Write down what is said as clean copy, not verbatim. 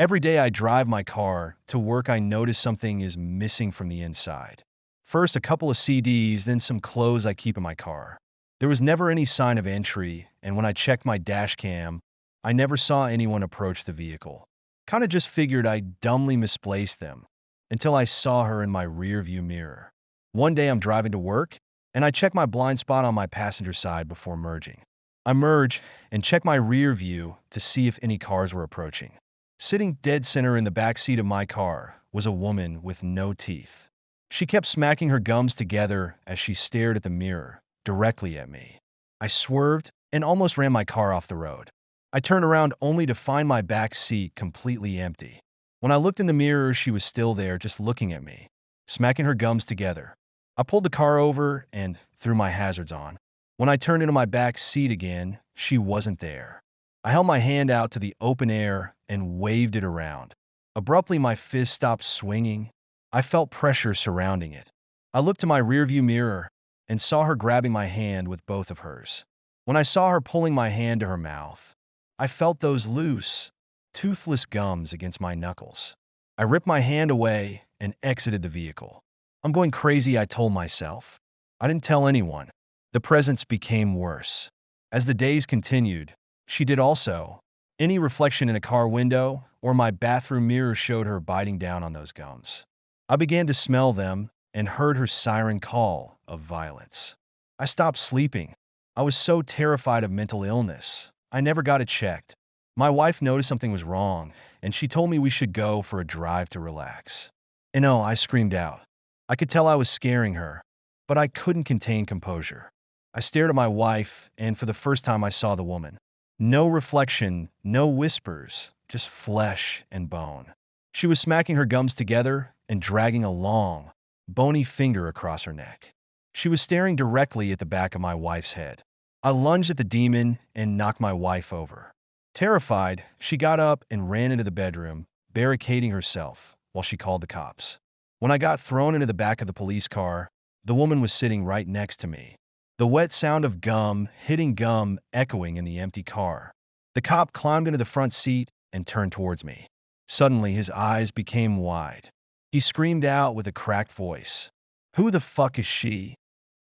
Every day I drive my car to work, I notice something is missing from the inside. First, a couple of CDs, then some clothes I keep in my car. There was never any sign of entry, and when I checked my dash cam, I never saw anyone approach the vehicle. Kinda just figured I dumbly misplaced them until I saw her in my rearview mirror. One day I'm driving to work, and I check my blind spot on my passenger side before merging. I merge and check my rear view to see if any cars were approaching. Sitting dead center in the back seat of my car was a woman with no teeth. She kept smacking her gums together as she stared at the mirror, directly at me. I swerved and almost ran my car off the road. I turned around only to find my back seat completely empty. When I looked in the mirror, she was still there, just looking at me, smacking her gums together. I pulled the car over and threw my hazards on. When I turned into my back seat again, she wasn't there. I held my hand out to the open air and waved it around. Abruptly, my fist stopped swinging. I felt pressure surrounding it. I looked to my rearview mirror and saw her grabbing my hand with both of hers. When I saw her pulling my hand to her mouth, I felt those loose, toothless gums against my knuckles. I ripped my hand away and exited the vehicle. I'm going crazy, I told myself. I didn't tell anyone. The presence became worse. As the days continued, she did also. Any reflection in a car window or my bathroom mirror showed her biting down on those gums. I began to smell them and heard her siren call of violence. I stopped sleeping. I was so terrified of mental illness. I never got it checked. My wife noticed something was wrong, and she told me we should go for a drive to relax. And no, I screamed out. I could tell I was scaring her, but I couldn't contain composure. I stared at my wife, and for the first time I saw the woman. No reflection, no whispers, just flesh and bone. She was smacking her gums together and dragging a long, bony finger across her neck. She was staring directly at the back of my wife's head. I lunged at the demon and knocked my wife over. Terrified, she got up and ran into the bedroom, barricading herself while she called the cops. When I got thrown into the back of the police car, the woman was sitting right next to me. The wet sound of gum hitting gum echoing in the empty car. The cop climbed into the front seat and turned towards me. Suddenly, his eyes became wide. He screamed out with a cracked voice, "Who the fuck is she?"